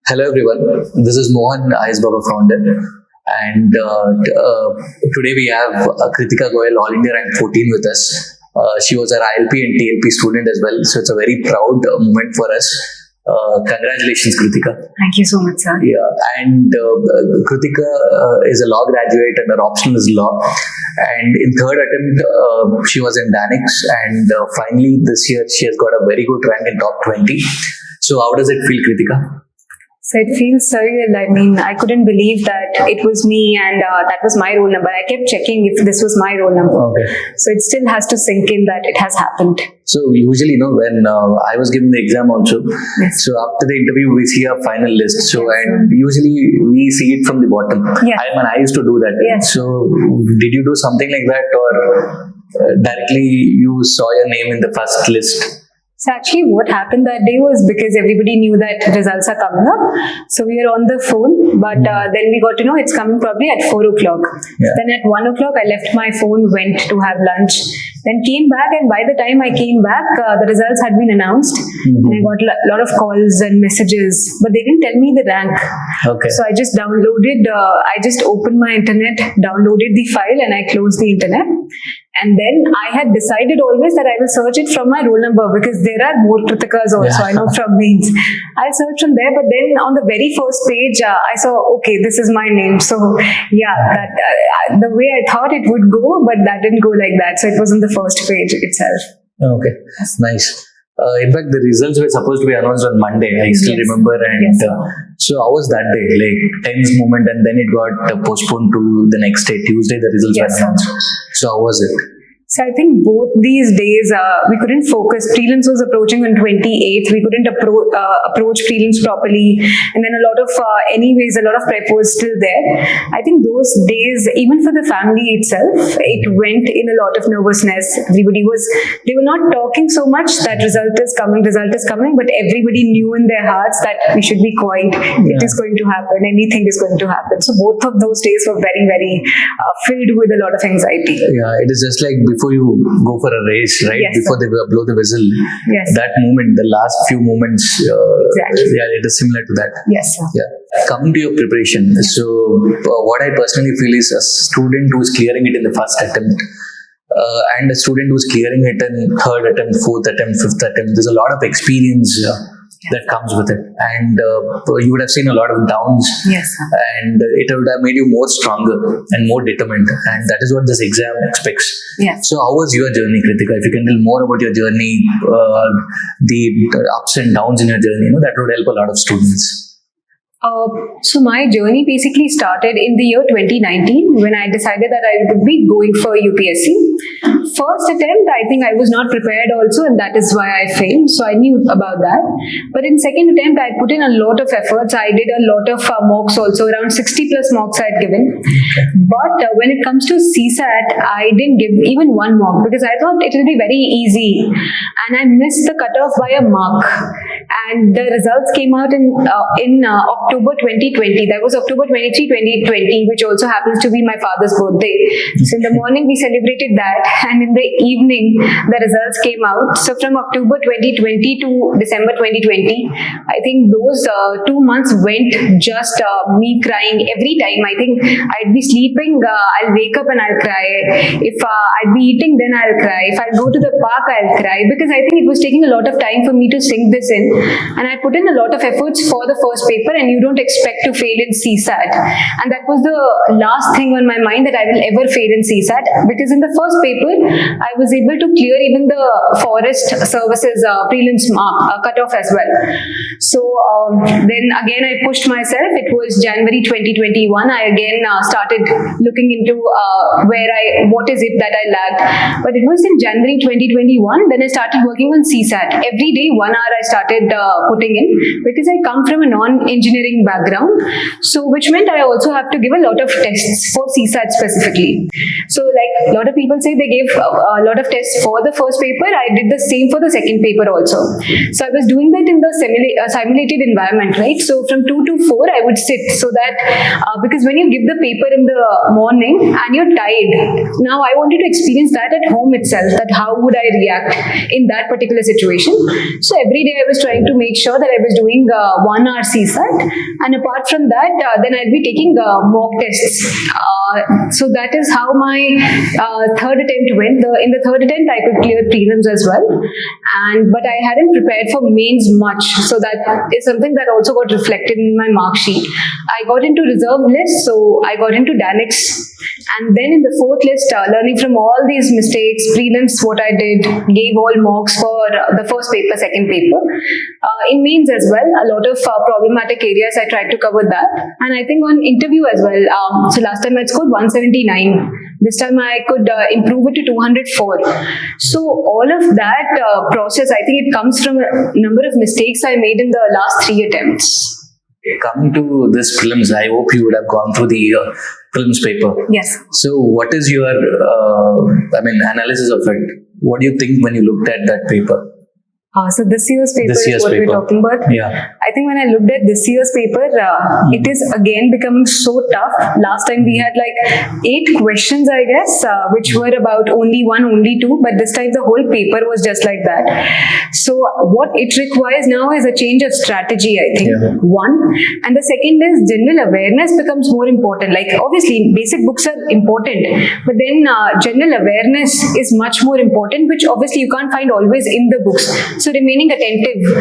Hello everyone, this is Mohan, IASbaba founder, and today we have Kritika Goyal, All India Rank 14 with us. She was our ILP and TLP student as well, so it's a very proud moment for us. Congratulations, Kritika. Thank you so much, sir. Yeah, and Kritika is a law graduate and her optional is law. And in third attempt, she was in Danix, and finally this year she has got a very good rank in top 20. So how does it feel, Kritika? So it feels surreal. I mean, I couldn't believe that it was me and that was my roll number. I kept checking if this was my roll number. Okay. So it still has to sink in that it has happened. So usually, when I was giving the exam also, Yes. so after the interview we see a final list. So and usually we see it from the bottom. Yeah. I used to do that. Yes. So did you do something like that, or directly you saw your name in the first list? So actually what happened that day was because everybody knew that results are coming up. So we were on the phone, but then we got to know it's coming probably at 4 o'clock. Yeah. Then at 1 o'clock, I left my phone, went to have lunch, then came back, and by the time I came back, the results had been announced. And I got a lot of calls and messages, but they didn't tell me the rank. Okay. So I just downloaded, I just opened my internet, downloaded the file, and I closed the internet. And then I had decided always that I will search it from my roll number because there are more Kritikas also, Yeah. I know from means. I'll search from there, but then on the very first page, I saw, okay, this is my name. So yeah, that the way I thought it would go, but that didn't go like that. So it was on the first page itself. Okay, nice. In fact, the results were supposed to be announced on Monday. I still Yes. remember. And Yes. So how was that day? Like tense moment, and then it got postponed to the next day, Tuesday. The results Yes, were sir. announced. So how was it? So I think both these days we couldn't focus. Prelims was approaching on 28th. We couldn't approach prelims properly, and then a lot of prep was still there. I think those days, even for the family itself, it went in a lot of nervousness. They were not talking so much that result is coming, but everybody knew in their hearts that we should be quiet. It is going to happen. Anything is going to happen. So both of those days were very, very filled with a lot of anxiety. Yeah, it is just like before you go for a race, right? Yes, Before sir. they blow the whistle, Yes. that moment, the last few moments, Exactly. yeah, it is similar to that. Yes, sir. Yeah. Coming to your preparation, so what I personally feel is a student who is clearing it in the first attempt and a student who is clearing it in third attempt, fourth attempt, fifth attempt, there's a lot of experience that comes with it, and you would have seen a lot of downs. Yes, sir. And it would have made you more stronger and more determined, and that is what this exam expects. Yes. So how was your journey, Kritika? If you can tell more about your journey, the ups and downs in your journey, that would help a lot of students. So my journey basically started in the year 2019 when I decided that I would be going for UPSC. First attempt, I think I was not prepared also, and that is why I failed. So I knew about that. But in second attempt, I put in a lot of efforts. I did a lot of mocks also, around 60 plus mocks I had given. But when it comes to CSAT, I didn't give even one mock because I thought it will be very easy. And I missed the cutoff by a mark. And the results came out in October 2020. That was October 23, 2020, which also happens to be my father's birthday. So in the morning we celebrated that, and in the evening the results came out. So from October 2020 to December 2020, I think those 2 months went just me crying every time. I think I'd be sleeping, I'll wake up and I'll cry. If I'd be eating, then I'll cry. If I go to the park, I'll cry, because I think it was taking a lot of time for me to sink this in. And I put in a lot of efforts for the first paper, and you don't expect to fail in CSAT. And that was the last thing on my mind, that I will ever fail in CSAT, because in the first paper, I was able to clear even the Forest Services prelims cutoff as well. So then again, I pushed myself. It was January 2021. I again started looking into what is it that I lacked. But it was in January 2021, then I started working on CSAT. Every day, 1 hour I started putting in, because I come from a non-engineering background, so which meant I also have to give a lot of tests for CSAT specifically. So like a lot of people say they gave a lot of tests for the first paper, I did the same for the second paper also. So I was doing that in the simulated environment, right? So from 2 to 4, I would sit so that because when you give the paper in the morning and you're tired, now I wanted to experience that at home itself, that how would I react in that particular situation. So every day I was trying to make sure that I was doing 1 hour CSAT, and apart from that, then I'd be taking mock tests. So that is how my third attempt went. In the third attempt, I could clear prelims as well, but I hadn't prepared for mains much. So that is something that also got reflected in my mark sheet. I got into reserve list, so I got into DANIX. And then in the fourth list, learning from all these mistakes, prelims, what I did, gave all mocks for the first paper, second paper. In mains as well, a lot of problematic areas I tried to cover that. And I think on interview as well, so last time I scored 179. This time I could improve it to 204. So all of that process, I think it comes from a number of mistakes I made in the last 3 attempts. Coming to this prelims, I hope you would have gone through the prelims paper. Yes. So what is your, analysis of it? What do you think when you looked at that paper? So this year's paper is what we're talking about. Yeah. I think when I looked at this year's paper, it is again becoming so tough. Last time we had like 8 questions, I guess, which were about only 1, only 2, but this time the whole paper was just like that. So what it requires now is a change of strategy, I think. Yeah. One. And the second is general awareness becomes more important. Like obviously basic books are important, but then general awareness is much more important, which obviously you can't find always in the books. So remaining attentive,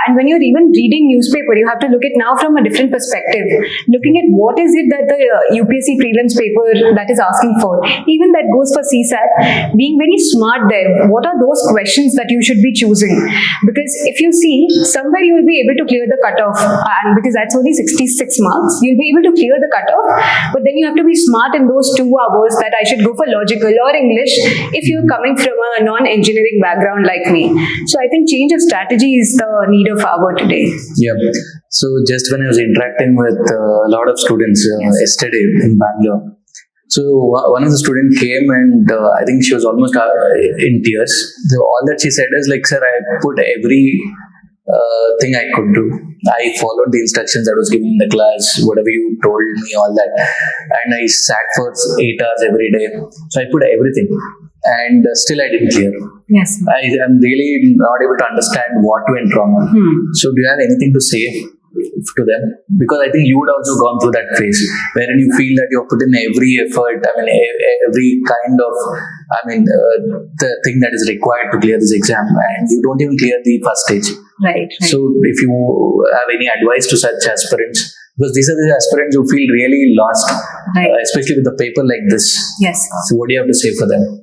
and when you're even reading newspaper, you have to look at now from a different perspective, looking at what is it that the UPSC prelims paper that is asking for. Even that goes for CSAT, being very smart there. What are those questions that you should be choosing? Because if you see, somewhere you will be able to clear the cutoff, and because that's only 66 marks, you'll be able to clear the cutoff, but then you have to be smart in those 2 hours that I should go for logical or English if you're coming from a non-engineering background like me. So I think change of strategy is the need of hour today. Yeah. So just when I was interacting with a lot of students yesterday in Bangalore, so one of the students came and I think she was almost in tears. So all that she said is like, sir, I put every thing I could do. I followed the instructions that was given in the class, whatever you told me, all that. And I sat for 8 hours every day. So I put everything. And still I didn't clear. Yes. I am really not able to understand what went wrong. So do you have anything to say to them? Because I think you would also gone through that phase wherein you feel that you have put in every effort, every kind of, the thing that is required to clear this exam, and you don't even clear the first stage. Right. So if you have any advice to such aspirants, because these are the aspirants who feel really lost, right, especially with a paper like this. Yes. So what do you have to say for them?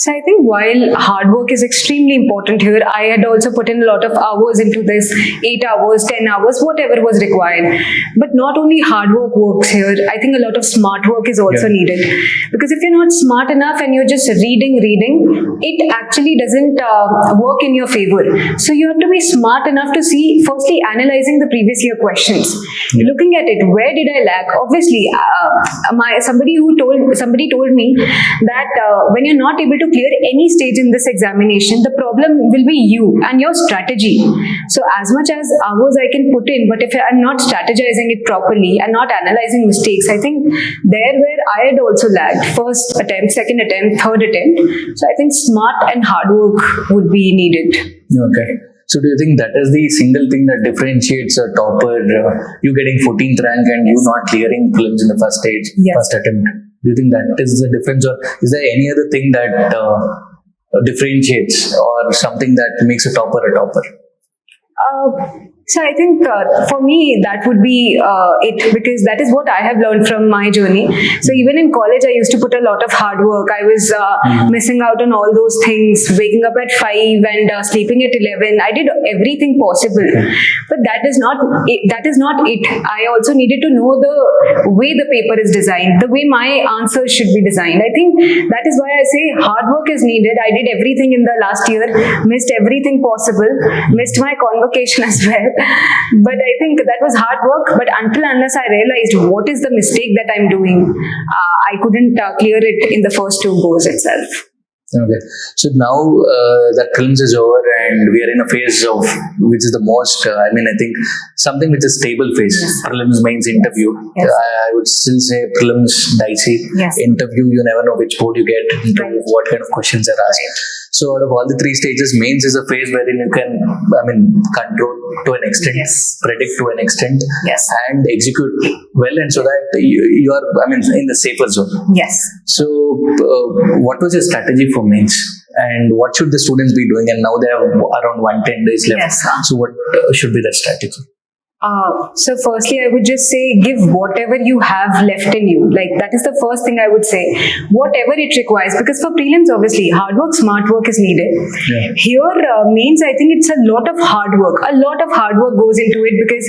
So I think while hard work is extremely important here, I had also put in a lot of hours into this, 8 hours, 10 hours, whatever was required. But not only hard work works here, I think a lot of smart work is also needed. Because if you're not smart enough and you're just reading, it actually doesn't work in your favor. So you have to be smart enough to see, firstly, analyzing the previous year questions, looking at it, where did I lack? Obviously, somebody told me that when you're not able to clear any stage in this examination, the problem will be you and your strategy. So as much as hours I can put in, but if I'm not strategizing it properly and not analyzing mistakes, I think there where I had also lagged. First attempt, second attempt, third attempt. So I think smart and hard work would be needed. Okay. So do you think that is the single thing that differentiates a topper, you getting 14th rank and you not clearing prelims in the first stage, first attempt? Do you think that is the difference, or is there any other thing that differentiates or something that makes a topper a topper? So I think for me that would be it, because that is what I have learned from my journey. So even in college I used to put a lot of hard work. I was missing out on all those things, waking up at 5 and sleeping at 11. I did everything possible, but that is not it. I also needed to know the way the paper is designed, the way my answers should be designed. I think that is why I say hard work is needed. I did everything in the last year, missed everything possible, missed my convocation as well. But I think that was hard work. But unless I realized what is the mistake that I'm doing, I couldn't clear it in the first 2 goes itself. Okay. So now that prelims is over and we are in a phase of which is the most, I think something which is stable phase. Yes. Prelims means interview. Yes. I would still say prelims dicey. Yes. Interview, you never know which board you get, into Right. what kind of questions are asked. Right. So out of all the three stages, mains is a phase wherein you can, control to an extent, Yes. predict to an extent, Yes. and execute well, and so that you are, in the safer zone. Yes. So, what was your strategy for mains, and what should the students be doing? And now they have around 110 days left. Yes, sir. So, what should be that strategy? So firstly, I would just say give whatever you have left in you. Like that is the first thing I would say. Whatever it requires, because for prelims, obviously, hard work, smart work is needed. Yeah. Here, means I think it's a lot of hard work. A lot of hard work goes into it because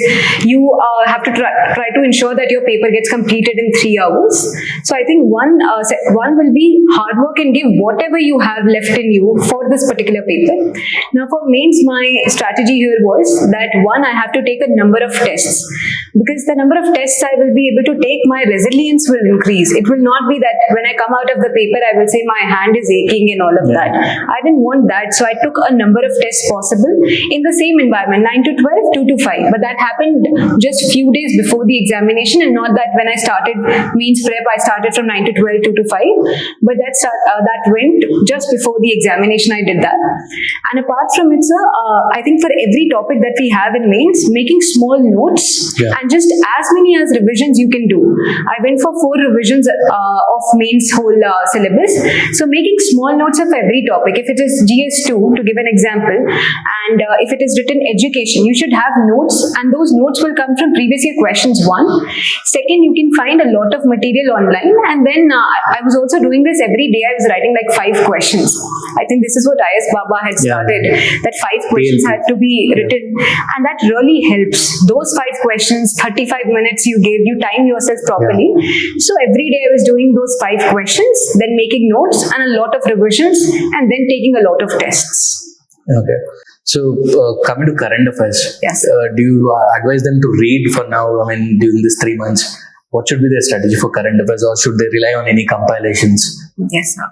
you have to try to ensure that your paper gets completed in 3 hours. So I think one will be hard work and give whatever you have left in you for this particular paper. Now for mains, my strategy here was that one, I have to take a number of tests, because the number of tests I will be able to take, my resilience will increase. It will not be that when I come out of the paper I will say my hand is aching and all of that. I didn't want that, so I took a number of tests possible in the same environment, 9 to 12, 2 to 5, but that happened just few days before the examination, and not that when I started means prep I started from 9 to 12, 2 to 5, but that went just before the examination. I did that. And apart from it, sir, I think for every topic that we have in mains, making small notes and just as many as revisions you can do. I went for 4 revisions of mains whole syllabus. So making small notes of every topic. If it is GS2, to give an example, and if it is written education, you should have notes, and those notes will come from previous year questions. One. Second, you can find a lot of material online, and then I was also doing this every day. I was writing like 5 questions. I think this is what IASbaba had started, that 5 questions had to be written, and that really helps. Those 5 questions, 35 minutes you gave, you time yourself properly. So every day I was doing those 5 questions, then making notes and a lot of revisions, and then taking a lot of tests. Okay. So, coming to current affairs, Yes. Do you advise them to read for now? During these 3 months, what should be their strategy for current affairs, or should they rely on any compilations? Yes, sir.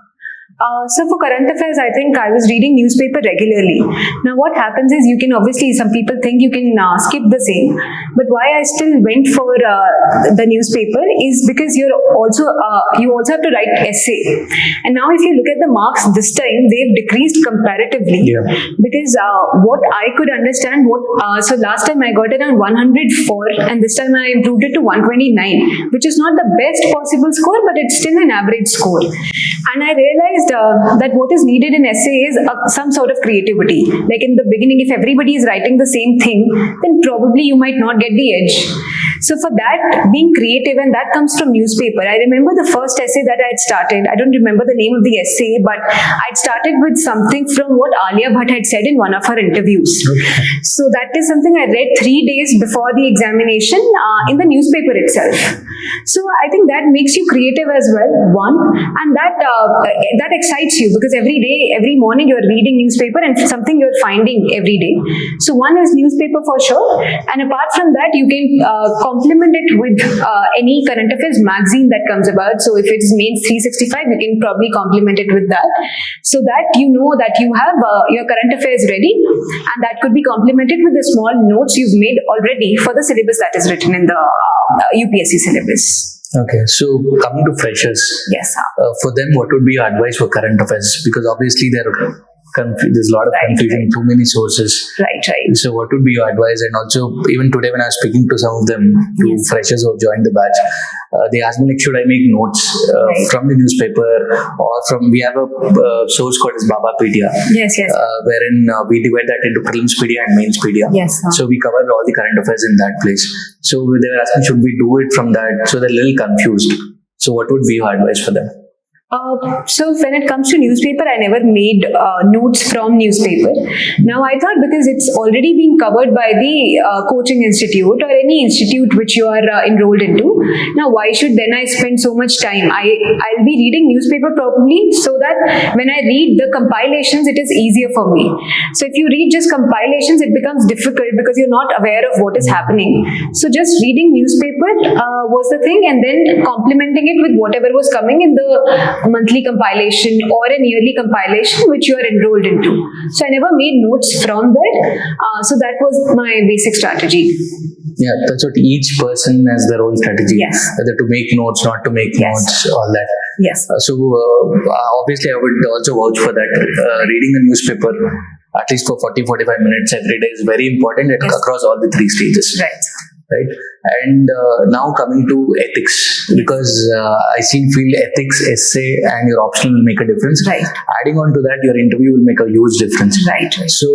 So for current affairs, I think I was reading newspaper regularly. Now what happens is, you can obviously, some people think you can skip the same, but why I still went for the newspaper is because you also have to write essay. And now if you look at the marks this time, they've decreased comparatively, because what I could understand, so last time I got around 104 and this time I improved it to 129, which is not the best possible score, but it's still an average score. And I realized that what is needed in essay is some sort of creativity. Like in the beginning, if everybody is writing the same thing, then probably you might not get the edge. So for that, being creative, and that comes from newspaper. I remember the first essay that I had started, I don't remember the name of the essay, but I'd started with something from what Alia Bhatt had said in one of her interviews. So that is something I read 3 days before the examination in the newspaper itself. So I think that makes you creative as well, one, and that excites you, because every day, every morning you're reading newspaper and something you're finding every day. So one is newspaper for sure, and apart from that, you can complement it with any current affairs magazine that comes about. So if it's mains 365, you can probably complement it with that, so that you know that you have your current affairs ready, and that could be complemented with the small notes you've made already for the syllabus that is written in the UPSC syllabus. Okay, so coming to freshers, Yes, sir. For them, what would be your advice for current affairs? Because obviously there's a lot of confusion, too many sources. Right. So what would be your advice? And also, even today when I was speaking to some of them, freshers who have joined the batch, they asked me, like, should I make notes from the newspaper, or we have a source called as Babapedia, Yes. wherein we divide that into Prelimspedia and Mainspedia. Yes, sir. So we cover all the current affairs in that place. So they were asking, should we do it from that? So they're a little confused. So what would be your advice for them? So when it comes to newspaper, I never made notes from newspaper. Now I thought, because it's already being covered by the coaching institute or any institute which you are enrolled into, now why should then I spend so much time? I'll be reading newspaper probably, so that when I read the compilations, it is easier for me. So if you read just compilations, it becomes difficult because you're not aware of what is happening. So just reading newspaper was the thing, and then complementing it with whatever was coming in the monthly compilation or an yearly compilation which you are enrolled into. So I never made notes from that. So that was my basic strategy. Yeah, that's what each person has their own strategy. Yes. Whether to make notes, not to make Yes. notes, all that. Yes. So obviously, I would also vouch for that. Reading the newspaper at least for 40-45 minutes every day is very important across all the three stages. Right. And now coming to ethics, because I feel ethics, essay, and your optional will make a difference. Right. Adding on to that, your interview will make a huge difference. Right. So,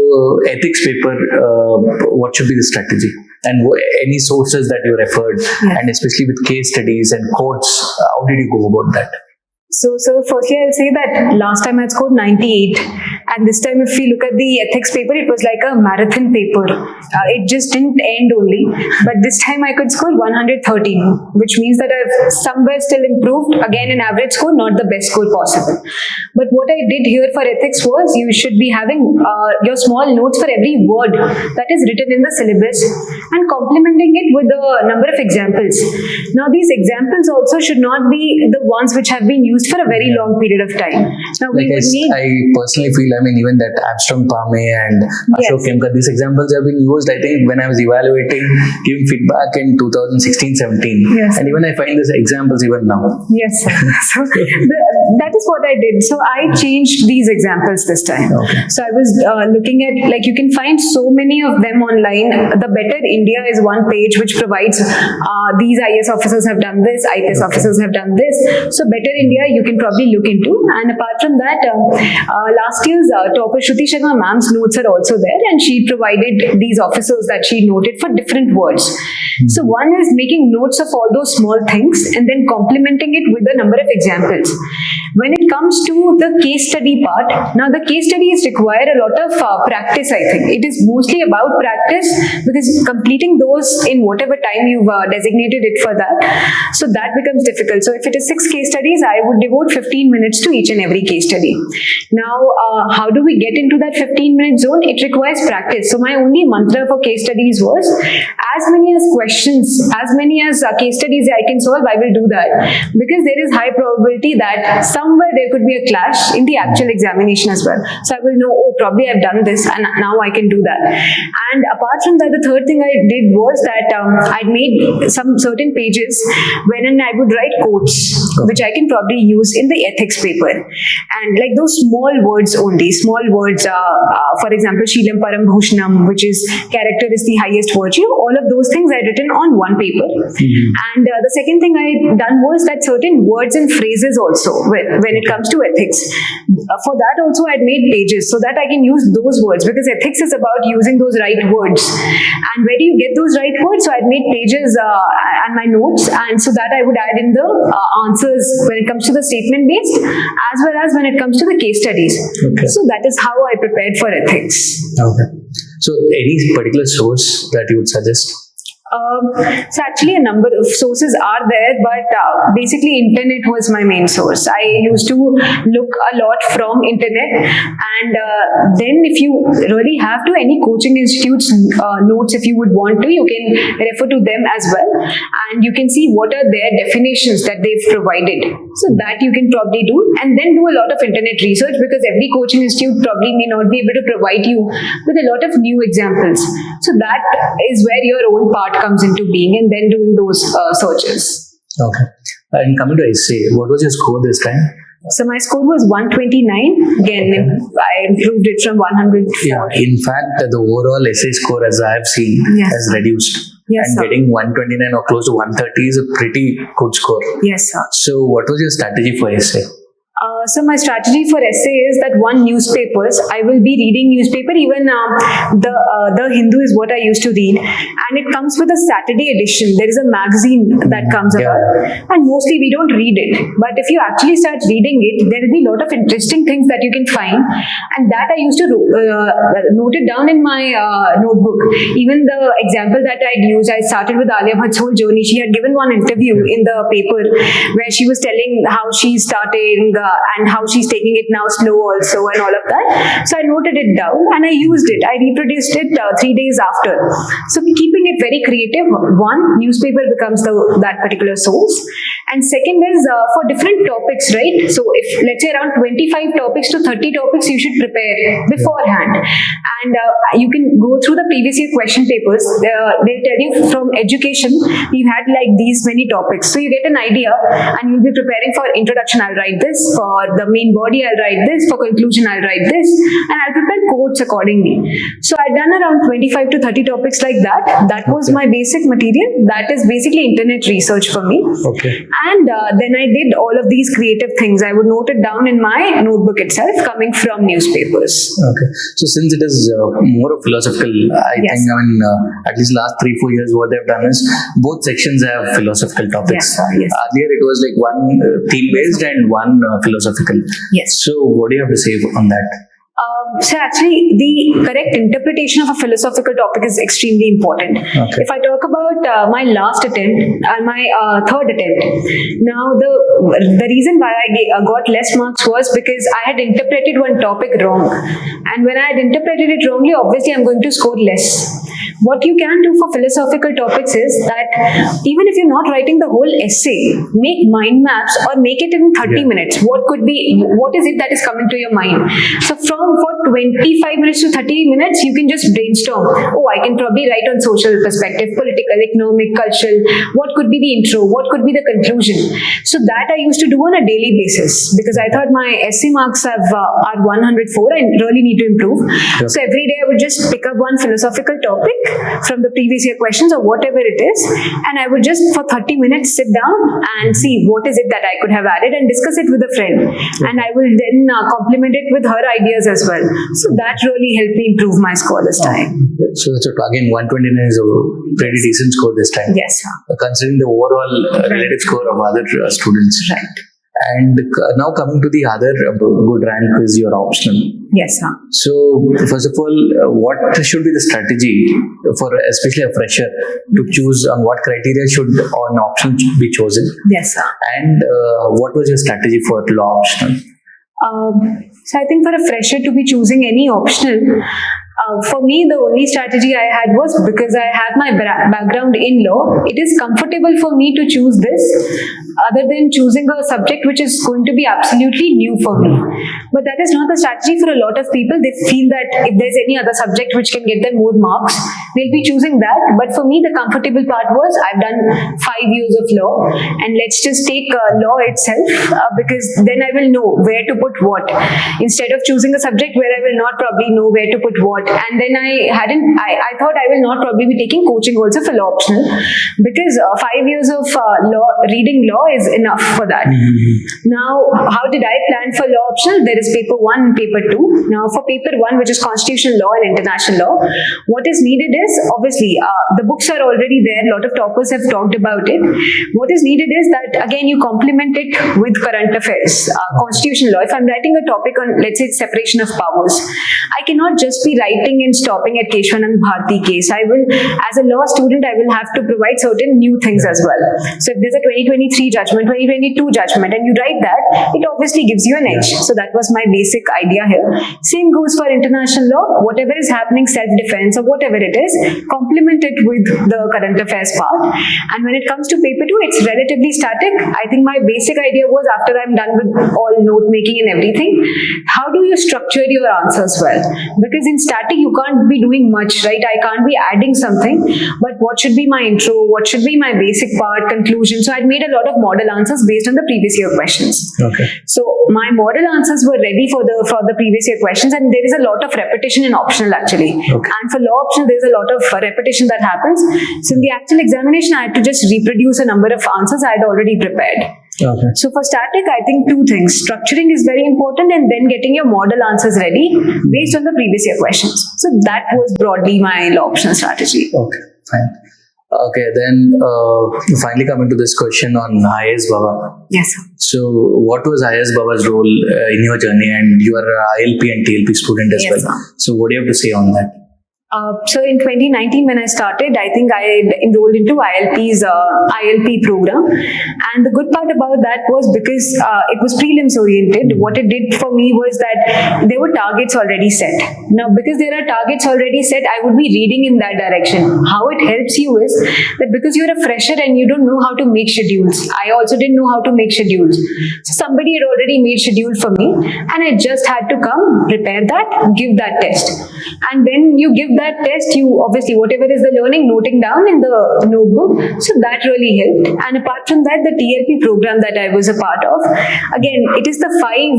ethics paper, what should be the strategy? And any sources that you referred, and especially with case studies and quotes, how did you go about that? So firstly, I'll say that last time I had scored 98, and this time, if we look at the ethics paper, it was like a marathon paper. It just didn't end only, but this time I could score 113, which means that I've somewhere still improved. Again, an average score, not the best score possible. But what I did here for ethics was you should be having your small notes for every word that is written in the syllabus and complementing it with a number of examples. Now, these examples also should not be the ones which have been used for a very long period of time. Now, I personally feel, even that Armstrong Palme and Ashok Kemkar, these examples have been used, I think, when I was evaluating, giving feedback in 2016-17. Yes. And even I find these examples even now. Yes, sir. So that is what I did. So I changed these examples this time. Okay. So I was looking at, like, you can find so many of them online. The Better India is one page which provides these IAS officers have done this, IPS officers have done this. So Better India you can probably look into. And apart from that, last year's topper Shruti Sharma ma'am's notes are also there, and she provided these officers that she noted for different words. So one is making notes of all those small things and then complementing it with a number of examples. When it comes to the case study part, now the case studies require a lot of practice, I think. It is mostly about practice because completing those in whatever time you've designated it for that. So that becomes difficult. So if it is 6 case studies, I would devote 15 minutes to each and every case study. Now, how do we get into that 15-minute zone? It requires practice. So my only mantra for case studies was as many as questions, as many as case studies I can solve, I will do that. Because there is high probability that somewhere there could be a clash in the actual examination as well. So I will know, oh, probably I've done this and now I can do that. And apart from that, the third thing I did was that I'd made some certain pages wherein I would write quotes, which I can probably use in the ethics paper. And like those small words only, for example, Sheelam Param Bhushanam, which is character is the highest virtue, all of those things I written on one paper. And the second thing I done was that certain words and phrases also, when it comes to ethics, for that also I'd made pages so that I can use those words, because ethics is about using those right words. And where do you get those right words? So I'd made pages and my notes, and so that I would add in the answers when it comes to the statement based, as well as when it comes to the case studies. Okay. So that is how I prepared for ethics. Okay. So any particular source that you would suggest? So actually a number of sources are there, but basically internet was my main source. I used to look a lot from internet, and then if you really have to, any coaching institutes notes, if you would want to, you can refer to them as well, and you can see what are their definitions that they've provided. So that you can probably do, and then do a lot of internet research, because every coaching institute probably may not be able to provide you with a lot of new examples. So that is where your own part comes into being, and then doing those searches. Okay. And coming to essay, what was your score this time? So my score was 129. Again, I improved it from 100. Yeah, in fact, the overall essay score, as I have seen, has reduced. Yes, and sir. getting 129 or close to 130 is a pretty good score. Yes, sir. So what was your strategy for essay? So my strategy for essay is that newspapers. I will be reading newspaper. Even the Hindu is what I used to read, and it comes with a Saturday edition. There is a magazine that comes about, and mostly we don't read it. But if you actually start reading it, there will be a lot of interesting things that you can find, and that I used to note it down in my notebook. Even the example that I'd used, I started with Alia Bhatt's whole journey. She had given one interview in the paper where she was telling how she started and how she's taking it now slow also and all of that. So I noted it down and I used it. I reproduced it 3 days after. So keeping it very creative, one, newspaper becomes that particular source. And second is for different topics, right? So if let's say around 25 topics to 30 topics you should prepare beforehand. And you can go through the previous year question papers. They'll tell you from education, we've had like these many topics. So you get an idea and you'll be preparing for introduction, I'll write this. For the main body, I'll write this. For conclusion, I'll write this. And I'll prepare quotes accordingly. So I've done around 25 to 30 topics like that. That was my basic material. That is basically internet research for me. Okay. And then I did all of these creative things. I would note it down in my notebook itself, coming from newspapers. Okay. So since it is more of philosophical, I think, at least last 3-4 years, what they've done is both sections have philosophical topics. Yes. Earlier it was like one theme-based and one philosophical. Yes. So what do you have to say on that? So actually, the correct interpretation of a philosophical topic is extremely important. Okay. If I talk about my last attempt and my third attempt, now the reason why I got less marks was because I had interpreted one topic wrong. And when I had interpreted it wrongly, obviously I'm going to score less. What you can do for philosophical topics is that even if you're not writing the whole essay, make mind maps or make it in 30 minutes. What is it that is coming to your mind? So for 25 minutes to 30 minutes, you can just brainstorm. Oh, I can probably write on social perspective, political, economic, cultural. What could be the intro? What could be the conclusion? So that I used to do on a daily basis because I thought my essay marks are 104 and really need to improve. Yep. So every day I would just pick up one philosophical topic from the previous year questions or whatever it is, and I would just for 30 minutes sit down and see what is it that I could have added and discuss it with a friend, and I will then complement it with her ideas as well. So that really helped me improve my score this time. So again, 129 is a pretty decent score this time. Yes, sir. Considering the overall relative score of other students. Right. And now coming to the other good rank is your optional. Yes, sir. So first of all, what should be the strategy for especially a fresher to choose on what criteria should an optional be chosen? Yes, sir. And what was your strategy for law optional? So I think for a fresher to be choosing any optional, for me, the only strategy I had was because I have my background in law, it is comfortable for me to choose this other than choosing a subject which is going to be absolutely new for me. But that is not the strategy for a lot of people. They feel that if there's any other subject which can get them more marks, they'll be choosing that. But for me, the comfortable part was I've done 5 years of law, and let's just take law itself because then I will know where to put what instead of choosing a subject where I will not probably know where to put what. And then I thought I will not probably be taking coaching also for law optional because 5 years of reading law is enough for that. Now, how did I plan for law optional? There is paper 1 and paper 2. Now, for paper 1, which is constitutional law and international law, what is needed is obviously the books are already there. A lot of toppers have talked about it. What is needed is that again you complement it with current affairs, constitutional law. If I'm writing a topic on, let's say, separation of powers, I cannot just be writing and stopping at Keshwanand Bharti case. I will, as a law student, I will have to provide certain new things as well. So if there's a 2023 judgment, 2022 judgment, and you write that, it obviously gives you an edge. So that was my basic idea here. Same goes for international law. Whatever is happening, self-defense or whatever it is, complement it with the current affairs part. And when it comes to paper 2, it's relatively static. I think my basic idea was after I'm done with all note making and everything, how do you structure your answers well? Because in static, you can't be doing much, right? I can't be adding something, but what should be my intro? What should be my basic part, conclusion? So I'd made a lot of model answers based on the previous year questions. Okay. So my model answers were ready for the previous year questions, and there is a lot of repetition in optional actually. Okay. And for law optional, there's a lot of repetition that happens. So in the actual examination, I had to just reproduce a number of answers I had already prepared. Okay. So for static, I think 2 things. Structuring is very important, and then getting your model answers ready based on the previous year questions. So that was broadly my law optional strategy. Okay, fine. Okay, then finally coming to this question on IASbaba. Yes, sir. So what was IASbaba's role in your journey? And you are an ILP and TLP student as Yes, well. sir. So what do you have to say on that? So in 2019, when I started, I think I enrolled into ILP's ILP program. And the good part about that was because it was prelims oriented, what it did for me was that there were targets already set. Now, because there are targets already set, I would be reading in that direction. How it helps you is that because you're a fresher and you don't know how to make schedules. I also didn't know how to make schedules. So somebody had already made schedule for me, and I just had to come, prepare that, give that test. And when you give that test, you obviously, whatever is the learning, noting down in the notebook. So that really helped. And apart from that, the TLP program that I was a part of, again, it is the five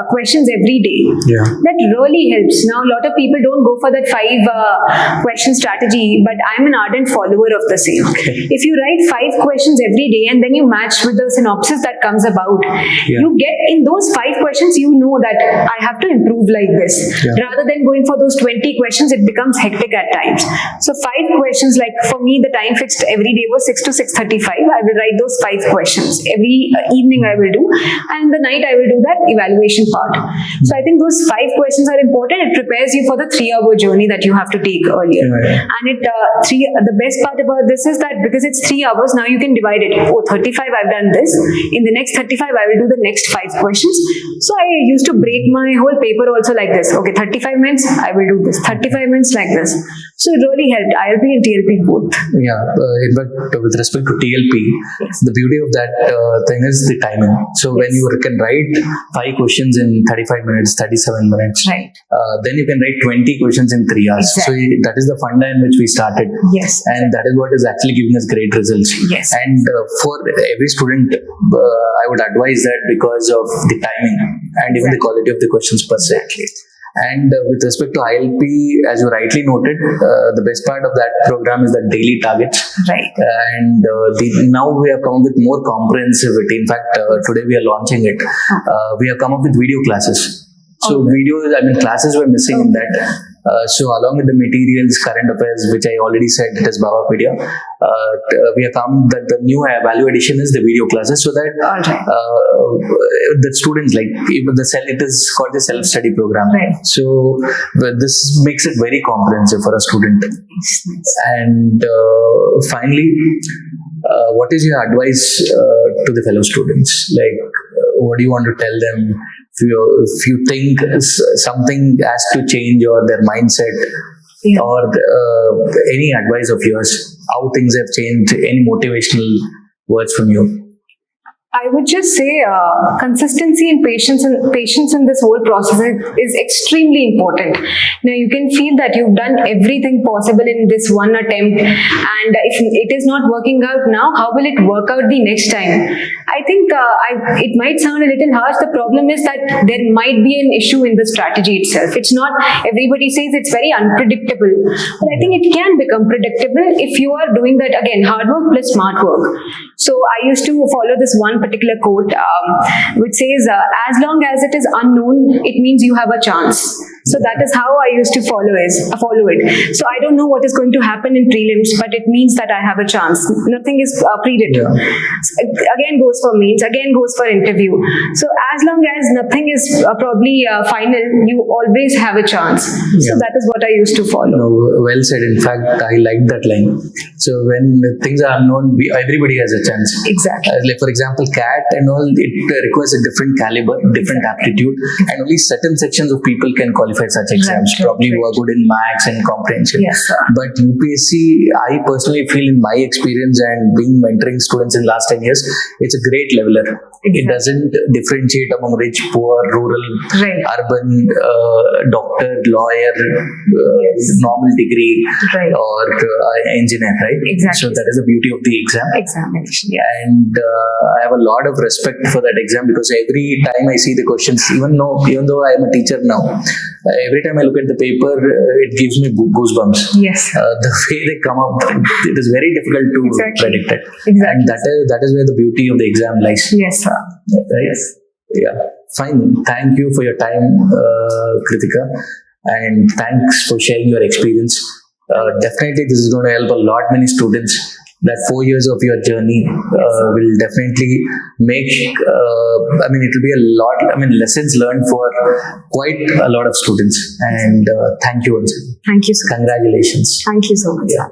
questions every day. Yeah. That really helps. Now, a lot of people don't go for that question strategy, but I'm an ardent follower of the same. Okay. If you write 5 questions every day and then you match with the synopsis that comes about, you get in those 5 questions, you know that I have to improve like this. Yeah. Rather than going for those 20 questions, it becomes hectic at times. So 5 questions, like for me, the time fixed every day was 6 to 6:35. I will write those 5 questions. Every evening I will do, and in the night I will do that evaluation part. So I think those 5 questions are important. It prepares you for the 3-hour journey that you have to take earlier. And the best part about this is that because it's 3 hours, now you can divide it. Oh, 35 I've done this. In the next 35 I will do the next 5 questions. So I used to break my whole paper also like this. Okay, 35 minutes, I will do this. 35 minutes like this. So it really helped, ILP and TLP both. Yeah, in fact, with respect to TLP, the beauty of that thing is the timing. So when you can write 5 questions in 35 minutes, 37 minutes, Right. Then you can write 20 questions in 3 hours. Exactly. So that is the funda in which we started. Yes. And that is what is actually giving us great results. Yes. And for every student, I would advise that because of the timing and even the quality of the questions per se. And with respect to ILP, as you rightly noted, the best part of that program is the daily targets. Right. And now we have come up with more comprehensive. In fact, today we are launching it. We have come up with video classes. So classes were missing in that. So along with the materials, current affairs, which I already said, it is Bavapedia, we have come that the new value addition is the video classes, so that the students, like even it is called the self-study program. Right. So this makes it very comprehensive for a student. And finally, what is your advice to the fellow students? Like, what do you want to tell them? If you think something has to change or their mindset, or any advice of yours, how things have changed, any motivational words from you? I would just say consistency and patience in this whole process is extremely important. Now you can feel that you've done everything possible in this one attempt, and if it is not working out now, how will it work out the next time? I think it might sound a little harsh. The problem is that there might be an issue in the strategy itself. It's not, everybody says it's very unpredictable, but I think it can become predictable if you are doing that, again, hard work plus smart work. So I used to follow this one particular quote which says, as long as it is unknown, it means you have a chance. So that is how I used to follow it. So I don't know what is going to happen in prelims, but it means that I have a chance. Nothing is predetermined. Again goes for mains, again goes for interview. So as long as nothing is probably final, you always have a chance. So that is what I used to follow. No, well said. In fact, I like that line. So when things are unknown, everybody has a chance. Exactly. Like for example, CAT and all, it requires a different caliber, different aptitude, and only certain sections of people can qualify such exams. Probably who are good in maths and comprehension. Yes, sir. But UPSC, I personally feel, in my experience and being mentoring students in last 10 years, it's a great leveler. It doesn't differentiate among rich, poor, rural, urban, doctor, lawyer, normal degree, or engineer, right? Exactly. So that is the beauty of the examination. And I have a lot of respect for that exam, because every time I see the questions, even though I am a teacher now, every time I look at the paper, it gives me goosebumps. Yes. The way they come up, it is very difficult to predict it. Exactly. And that is where the beauty of the exam lies. Yes, sir. Right? Yes. Yeah. Fine. Thank you for your time, Kritika, and thanks for sharing your experience. Definitely, this is going to help a lot many students. that 4 years of your journey will definitely make, it will be a lot, lessons learned for quite a lot of students. And thank you once again. Thank you so much. Congratulations. Thank you so much. Yeah.